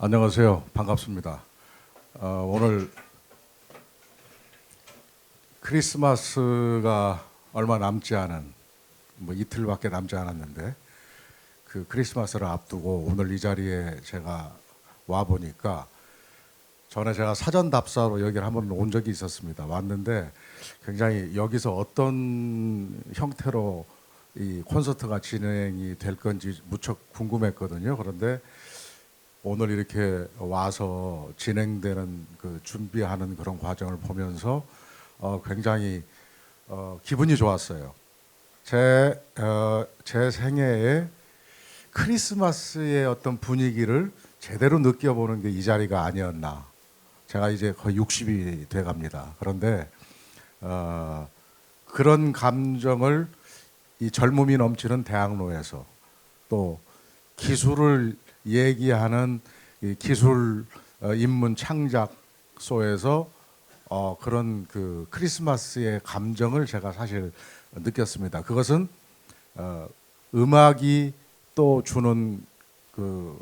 안녕하세요. 반갑습니다. 오늘 크리스마스가 얼마 남지 않은, 이틀밖에 남지 않았는데 그 크리스마스를 앞두고 오늘 이 자리에 제가 와 보니까, 전에 제가 사전 답사로 여기를 한번 온 적이 있었습니다. 왔는데 굉장히 여기서 어떤 형태로 이 콘서트가 진행이 될 건지 무척 궁금했거든요. 그런데 오늘 이렇게 와서 진행되는 그 준비하는 그런 과정을 보면서 굉장히 기분이 좋았어요. 제 생애에 크리스마스의 어떤 분위기를 제대로 느껴보는 게 이 자리가 아니었나. 제가 이제 거의 60이 돼 갑니다. 그런데 그런 감정을 이 젊음이 넘치는 대학로에서, 또 기술을 얘기하는 이 기술 인문 창작소에서 그런 그 크리스마스의 감정을 제가 사실 느꼈습니다. 그것은 음악이 또 주는 그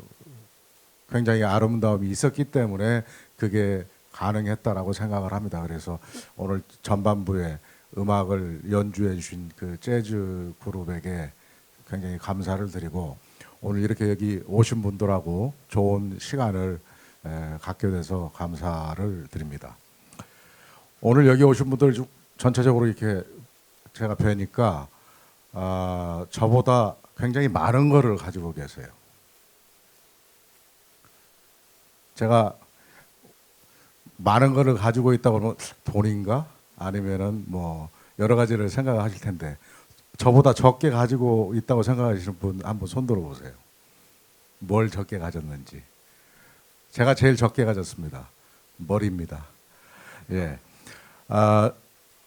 굉장히 아름다움이 있었기 때문에 그게 가능했다라고 생각을 합니다. 그래서 오늘 전반부에 음악을 연주해 주신 그 재즈 그룹에게 굉장히 감사를 드리고, 오늘 이렇게 여기 오신 분들하고 좋은 시간을 갖게 돼서 감사를 드립니다. 오늘 여기 오신 분들 전체적으로 이렇게 제가 뵈니까 저보다 굉장히 많은 거를 가지고 계세요. 제가 많은 거를 가지고 있다고 하면 돈인가? 아니면은 뭐 여러 가지를 생각하실 텐데, 저보다 적게 가지고 있다고 생각하시는 분 한번 손 들어 보세요. 뭘 적게 가졌는지. 제가 제일 적게 가졌습니다. 머리입니다. 예.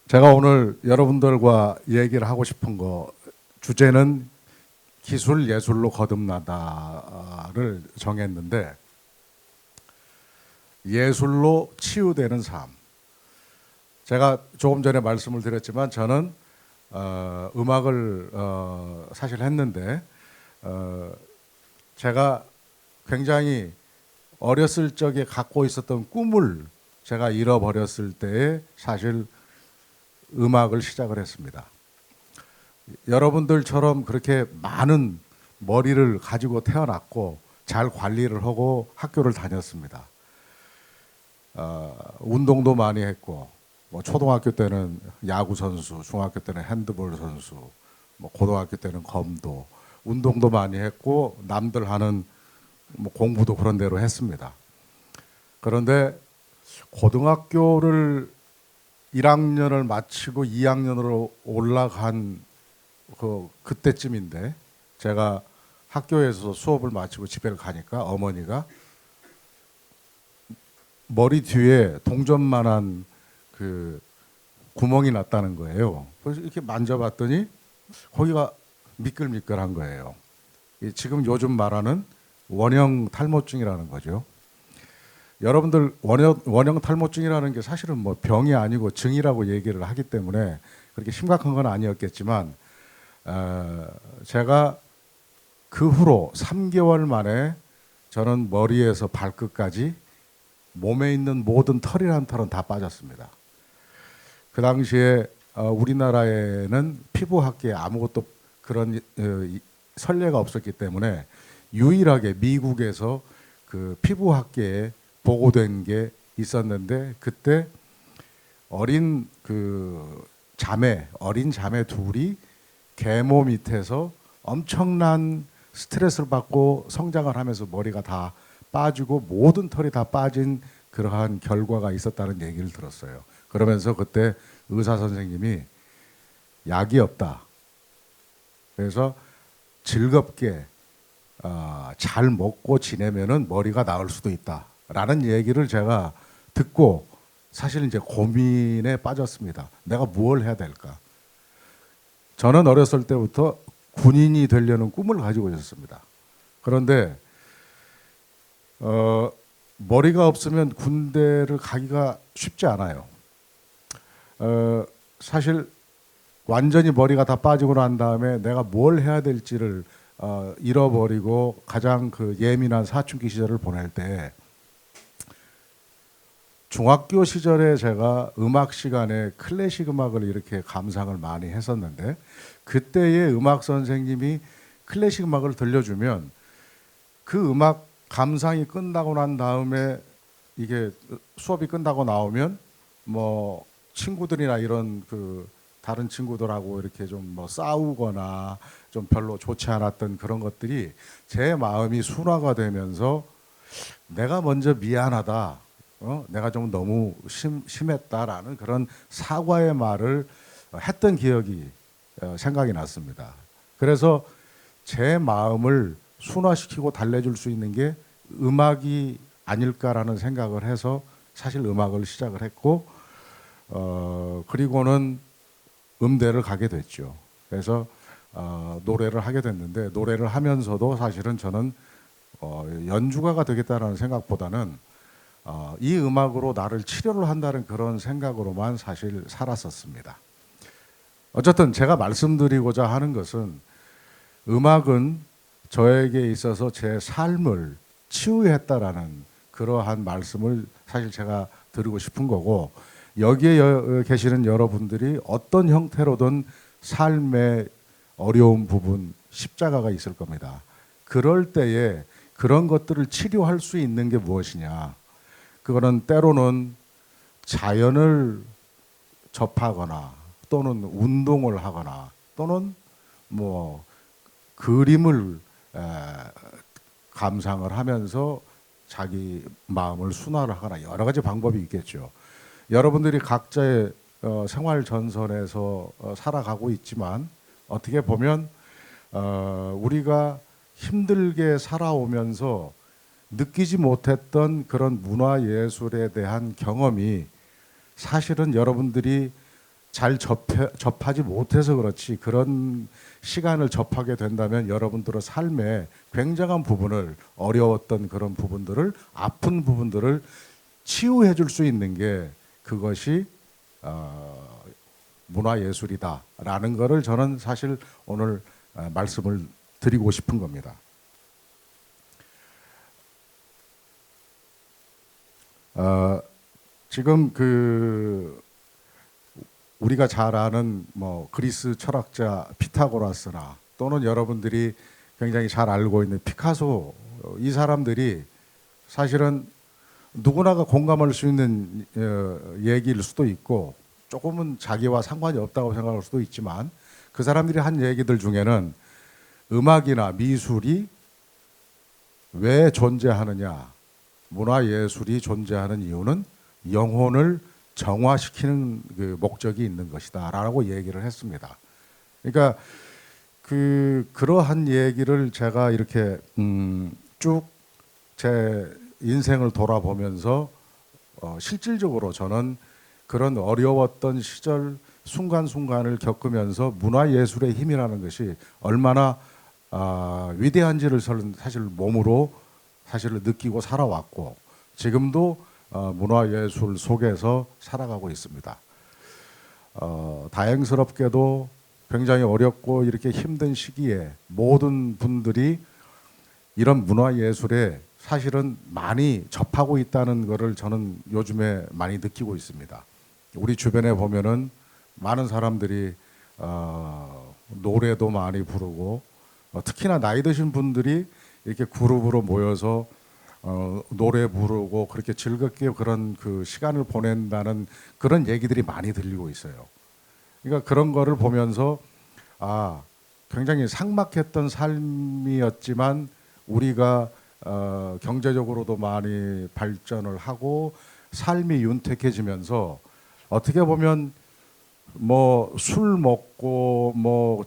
제가 오늘 여러분들과 얘기를 하고 싶은 거, 주제는 기술 예술로 거듭나다를 정했는데, 예술로 치유되는 삶. 제가 조금 전에 말씀을 드렸지만 저는 음악을 사실 했는데, 제가 굉장히 어렸을 적에 갖고 있었던 꿈을 제가 잃어버렸을 때에 사실 음악을 시작을 했습니다. 여러분들처럼 그렇게 많은 머리를 가지고 태어났고 잘 관리를 하고 학교를 다녔습니다. 운동도 많이 했고, 뭐 초등학교 때는 야구 선수, 중학교 때는 핸드볼 선수, 뭐 고등학교 때는 검도, 운동도 많이 했고 남들 하는 뭐 공부도 그런 대로 했습니다. 그런데 고등학교를 1학년을 마치고 2학년으로 올라간 그때쯤인데, 제가 학교에서 수업을 마치고 집에 가니까 어머니가 머리 뒤에 동전만한 그 구멍이 났다는 거예요. 그래서 이렇게 만져봤더니 거기가 미끌미끌한 거예요. 지금 요즘 말하는 원형 탈모증이라는 거죠. 여러분들 원형 탈모증이라는 게 사실은 뭐 병이 아니고 증이라고 얘기를 하기 때문에 그렇게 심각한 건 아니었겠지만, 제가 그 후로 3개월 만에 저는 머리에서 발끝까지 몸에 있는 모든 털이란 털은 다 빠졌습니다. 그 당시에 우리나라에는 피부학계에 아무것도 그런 선례가 없었기 때문에 유일하게 미국에서 그 피부학계에 보고된 게 있었는데, 그때 어린 자매 둘이 계모 밑에서 엄청난 스트레스를 받고 성장을 하면서 머리가 다 빠지고 모든 털이 다 빠진 그러한 결과가 있었다는 얘기를 들었어요. 그러면서 그때 의사 선생님이 약이 없다. 그래서 즐겁게 잘 먹고 지내면은 머리가 나을 수도 있다라는 얘기를 제가 듣고 사실 이제 고민에 빠졌습니다. 내가 뭘 해야 될까? 저는 어렸을 때부터 군인이 되려는 꿈을 가지고 있었습니다. 그런데 머리가 없으면 군대를 가기가 쉽지 않아요. 사실 완전히 머리가 다 빠지고 난 다음에 내가 뭘 해야 될지를 잃어버리고 가장 그 예민한 사춘기 시절을 보낼 때 중학교 시절에 제가 음악 시간에 클래식 음악을 이렇게 감상을 많이 했었는데 그때의 음악 선생님이 클래식 음악을 들려주면 그 음악 감상이 끝나고 난 다음에 이게 수업이 끝나고 나오면 뭐 친구들이나 이런 그 다른 친구들하고 이렇게 좀 뭐 싸우거나 좀 별로 좋지 않았던 그런 것들이 제 마음이 순화가 되면서 내가 먼저 미안하다. 내가 좀 너무 심했다라는 그런 사과의 말을 했던 기억이 생각이 났습니다. 그래서 제 마음을 순화시키고 달래줄 수 있는 게 음악이 아닐까라는 생각을 해서 사실 음악을 시작을 했고 그리고는 음대를 가게 됐죠. 그래서 노래를 하게 됐는데 노래를 하면서도 사실은 저는 연주가가 되겠다라는 생각보다는 이 음악으로 나를 치료를 한다는 그런 생각으로만 사실 살았었습니다. 어쨌든 제가 말씀드리고자 하는 것은 음악은 저에게 있어서 제 삶을 치유했다라는 그러한 말씀을 사실 제가 드리고 싶은 거고 여기에 계시는 여러분들이 어떤 형태로든 삶의 어려운 부분, 십자가가 있을 겁니다. 그럴 때에 그런 것들을 치료할 수 있는 게 무엇이냐. 그거는 때로는 자연을 접하거나 또는 운동을 하거나 또는 뭐 그림을 감상을 하면서 자기 마음을 순화를 하거나 여러 가지 방법이 있겠죠. 여러분들이 각자의 생활 전선에서 살아가고 있지만 어떻게 보면 우리가 힘들게 살아오면서 느끼지 못했던 그런 문화예술에 대한 경험이 사실은 여러분들이 잘 접하지 못해서 그렇지 그런 시간을 접하게 된다면 여러분들의 삶에 굉장한 부분을 어려웠던 그런 부분들을 아픈 부분들을 치유해 줄 수 있는 게 그것이 문화예술이다라는 것을 저는 사실 오늘 말씀을 드리고 싶은 겁니다. 지금 그 우리가 잘 아는 뭐 그리스 철학자 피타고라스나 또는 여러분들이 굉장히 잘 알고 있는 피카소 이 사람들이 사실은 누구나가 공감할 수 있는 얘기일 수도 있고 조금은 자기와 상관이 없다고 생각할 수도 있지만 그 사람들이 한 얘기들 중에는 음악이나 미술이 왜 존재하느냐, 문화예술이 존재하는 이유는 영혼을 정화시키는 그 목적이 있는 것이다라고 얘기를 했습니다. 그러니까 그러한 얘기를 제가 이렇게 쭉 제 인생을 돌아보면서 실질적으로 저는 그런 어려웠던 시절 순간순간을 겪으면서 문화예술의 힘이라는 것이 얼마나 위대한지를 사실 몸으로 사실을 느끼고 살아왔고 지금도 문화예술 속에서 살아가고 있습니다. 다행스럽게도 굉장히 어렵고 이렇게 힘든 시기에 모든 분들이 이런 문화예술에 사실은 많이 접하고 있다는 것을 저는 요즘에 많이 느끼고 있습니다. 우리 주변에 보면은 많은 사람들이 노래도 많이 부르고 특히나 나이 드신 분들이 이렇게 그룹으로 모여서 노래 부르고 그렇게 즐겁게 그런 그 시간을 보낸다는 그런 얘기들이 많이 들리고 있어요. 그러니까 그런 거를 보면서 굉장히 삭막했던 삶이었지만 우리가 경제적으로도 많이 발전을 하고 삶이 윤택해지면서 어떻게 보면 뭐 술 먹고 뭐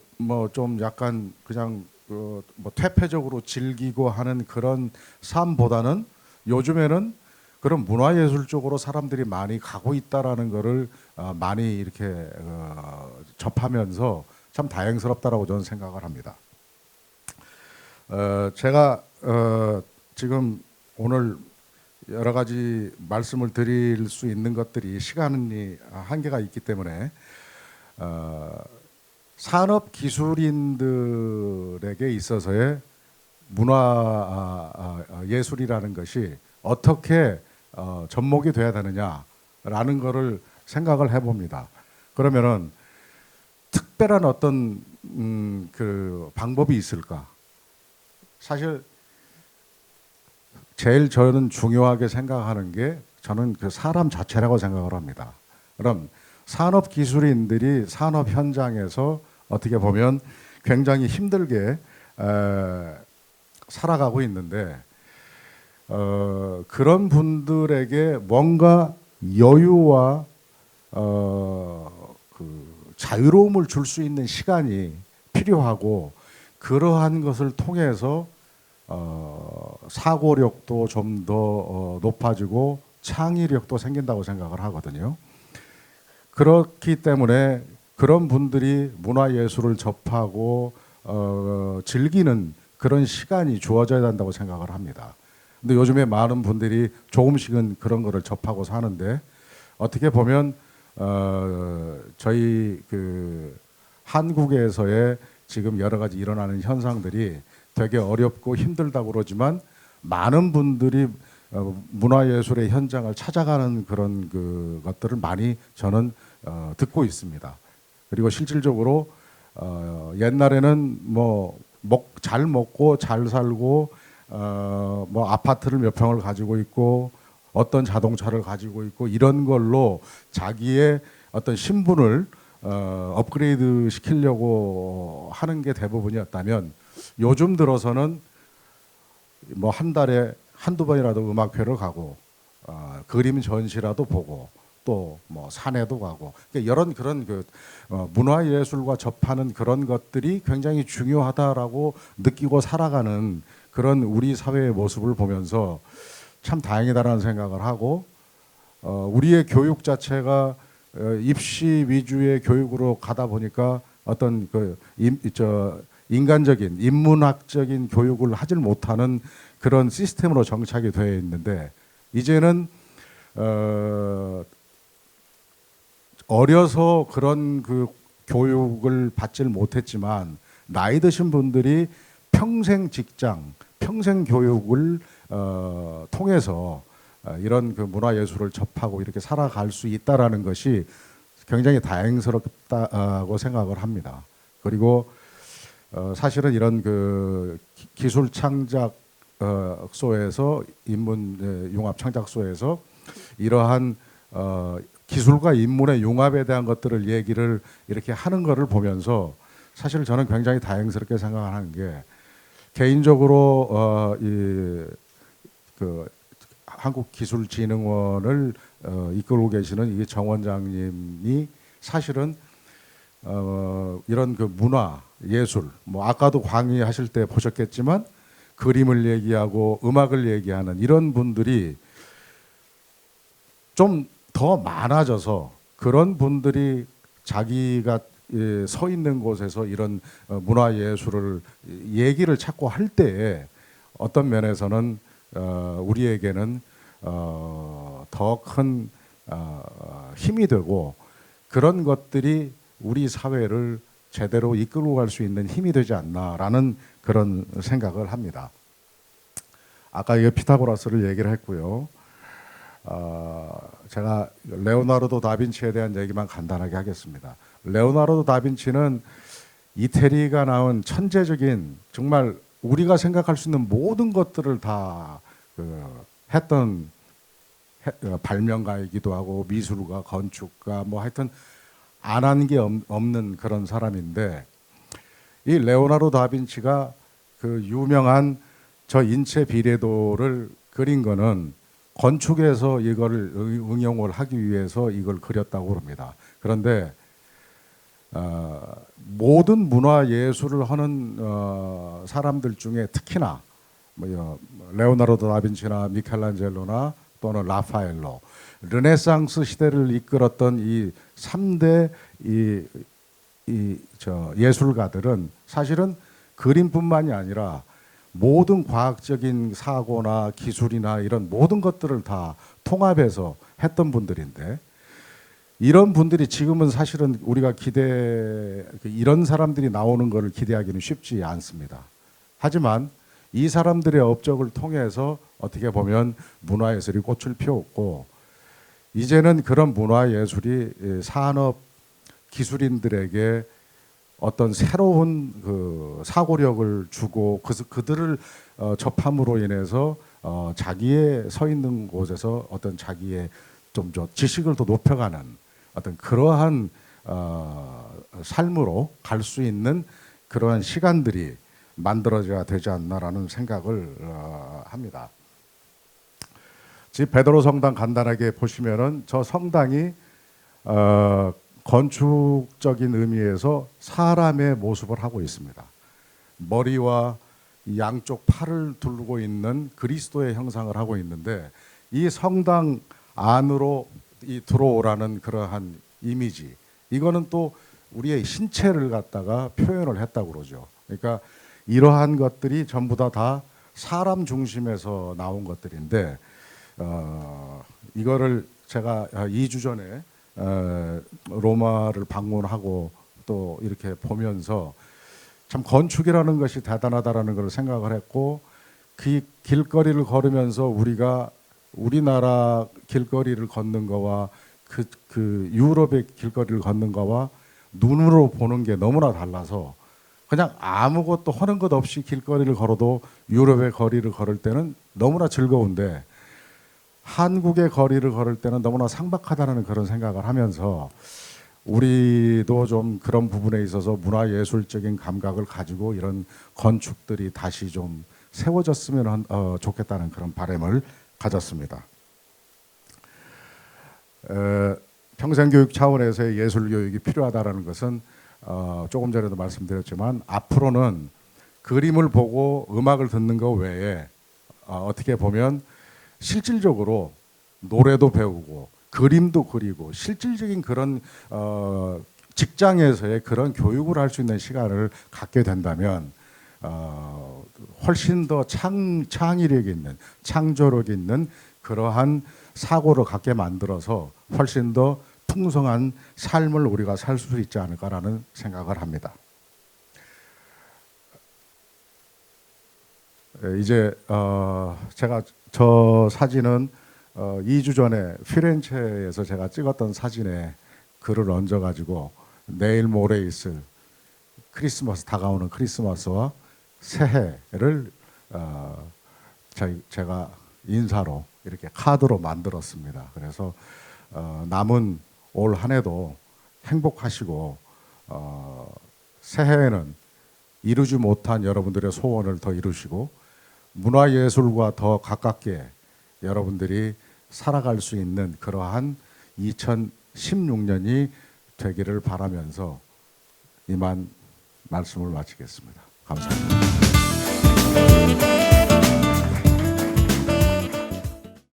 좀 약간 그냥 뭐 퇴폐적으로 즐기고 하는 그런 삶보다는 요즘에는 그런 문화예술 쪽으로 사람들이 많이 가고 있다라는 거를 많이 이렇게 접하면서 참 다행스럽다라고 저는 생각을 합니다. 제가 지금 오늘 여러 가지 말씀을 드릴 수 있는 것들이 시간이 한계가 있기 때문에 산업 기술인들에게 있어서의 문화 예술이라는 것이 어떻게 접목이 돼야 되느냐라는 거를 생각을 해봅니다. 그러면은 특별한 어떤 그 방법이 있을까? 사실 제일 저는 중요하게 생각하는 게 저는 그 사람 자체라고 생각을 합니다. 그럼 산업 기술인들이 산업 현장에서 어떻게 보면 굉장히 힘들게 살아가고 있는데 그런 분들에게 뭔가 여유와 그 자유로움을 줄 수 있는 시간이 필요하고 그러한 것을 통해서 사고력도 좀 더 높아지고 창의력도 생긴다고 생각을 하거든요. 그렇기 때문에 그런 분들이 문화예술을 접하고 즐기는 그런 시간이 주어져야 된다고 생각을 합니다. 근데 요즘에 많은 분들이 조금씩은 그런 거를 접하고 사는데 어떻게 보면 저희 그 한국에서의 지금 여러 가지 일어나는 현상들이 되게 어렵고 힘들다고 그러지만 많은 분들이 문화예술의 현장을 찾아가는 그런 그 것들을 많이 저는 듣고 있습니다. 그리고 실질적으로 옛날에는 뭐 잘 먹고 잘 살고 뭐 아파트를 몇 평을 가지고 있고 어떤 자동차를 가지고 있고 이런 걸로 자기의 어떤 신분을 업그레이드 시키려고 하는 게 대부분이었다면 요즘 들어서는 뭐 한 달에 한두 번이라도 음악회를 가고 그림 전시라도 보고 또 뭐 산에도 가고 그러니까 이런 그런 그 문화예술과 접하는 그런 것들이 굉장히 중요하다라고 느끼고 살아가는 그런 우리 사회의 모습을 보면서 참 다행이다라는 생각을 하고 우리의 교육 자체가 입시 위주의 교육으로 가다 보니까 어떤 인간적인 인문학적인 교육을 하질 못하는 그런 시스템으로 정착이 되어 있는데 이제는 어려서 그런 그 교육을 받질 못했지만 나이 드신 분들이 평생 직장, 평생 교육을 통해서 이런 그 문화예술을 접하고 이렇게 살아갈 수 있다라는 것이 굉장히 다행스럽다고 생각을 합니다. 그리고 사실은 이런 그 기술 창작소에서 인문 융합 창작소에서 이러한 기술과 인문의 융합에 대한 것들을 얘기를 이렇게 하는 것을 보면서 사실 저는 굉장히 다행스럽게 생각하는 게 개인적으로 그 한국기술진흥원을 이끌고 계시는 이 정 원장님이 사실은 이런 그 문화 예술 뭐 아까도 강의하실 때 보셨겠지만 그림을 얘기하고 음악을 얘기하는 이런 분들이 좀 더 많아져서 그런 분들이 자기가 서 있는 곳에서 이런 문화예술을 얘기를 자꾸 할 때에 어떤 면에서는 우리에게는 더 큰 힘이 되고 그런 것들이 우리 사회를 제대로 이끌고 갈 수 있는 힘이 되지 않나라는 그런 생각을 합니다. 아까 이게 피타고라스를 얘기를 했고요. 제가 레오나르도 다빈치에 대한 얘기만 간단하게 하겠습니다. 레오나르도 다빈치는 이태리가 낳은 천재적인 정말 우리가 생각할 수 있는 모든 것들을 다 했던 발명가이기도 하고 미술가, 건축가 뭐 하여튼 안 한 게 없는 그런 사람인데 이 레오나르도 다빈치가 그 유명한 저 인체 비례도를 그린 거는 건축에서 이걸 응용을 하기 위해서 이걸 그렸다고 합니다. 그런데 모든 문화 예술을 하는 사람들 중에 특히나 레오나르도 다빈치나 미켈란젤로나 또는 라파엘로 르네상스 시대를 이끌었던 이 3대 예술가들은 사실은 그림뿐만이 아니라 모든 과학적인 사고나 기술이나 이런 모든 것들을 다 통합해서 했던 분들인데 이런 분들이 지금은 사실은 우리가 이런 사람들이 나오는 것을 기대하기는 쉽지 않습니다. 하지만 이 사람들의 업적을 통해서 어떻게 보면 문화예술이 꽃을 피웠고, 이제는 그런 문화예술이 산업 기술인들에게 어떤 새로운 그 사고력을 주고 그들을 접함으로 인해서 자기의 서 있는 곳에서 어떤 자기의 좀 지식을 더 높여가는 어떤 그러한 삶으로 갈 수 있는 그러한 시간들이 만들어져야 되지 않나라는 생각을 합니다. 지금 베드로 성당 간단하게 보시면은 저 성당이 건축적인 의미에서 사람의 모습을 하고 있습니다. 머리와 양쪽 팔을 두르고 있는 그리스도의 형상을 하고 있는데, 이 성당 안으로 들어오라는 그러한 이미지, 이거는 또 우리의 신체를 갖다가 표현을 했다고 그러죠. 그러니까 이러한 것들이 전부 다 사람 중심에서 나온 것들인데, 이거를 제가 2주 전에 로마를 방문하고 또 이렇게 보면서 참 건축이라는 것이 대단하다라는 걸 생각을 했고, 그 길거리를 걸으면서 우리가 우리나라 길거리를 걷는 거와 그 유럽의 길거리를 걷는 거와 눈으로 보는 게 너무나 달라서, 그냥 아무것도 하는 것 없이 길거리를 걸어도 유럽의 거리를 걸을 때는 너무나 즐거운데, 한국의 거리를 걸을 때는 너무나 상박하다는 그런 생각을 하면서, 우리도 좀 그런 부분에 있어서 문화예술적인 감각을 가지고 이런 건축들이 다시 좀 세워졌으면 좋겠다는 그런 바람을 가졌습니다. 평생교육 차원에서의 예술교육이 필요하다는 것은 조금 전에도 말씀드렸지만, 앞으로는 그림을 보고 음악을 듣는 것 외에 어떻게 보면 실질적으로 노래도 배우고 그림도 그리고 실질적인 그런 직장에서의 그런 교육을 할 수 있는 시간을 갖게 된다면 훨씬 더 창의력 있는, 창조력 있는 그러한 사고를 갖게 만들어서 훨씬 더 풍성한 삶을 우리가 살 수 있지 않을까라는 생각을 합니다. 이제 제가 저 사진은 2주 전에 피렌체에서 제가 찍었던 사진에 글을 얹어가지고 내일 모레 있을 크리스마스, 다가오는 크리스마스와 새해를 제가 인사로 이렇게 카드로 만들었습니다. 그래서 남은 올 한 해도 행복하시고 새해에는 이루지 못한 여러분들의 소원을 더 이루시고 문화예술과 더 가깝게 여러분들이 살아갈 수 있는 그러한 2016년이 되기를 바라면서 이만 말씀을 마치겠습니다. 감사합니다.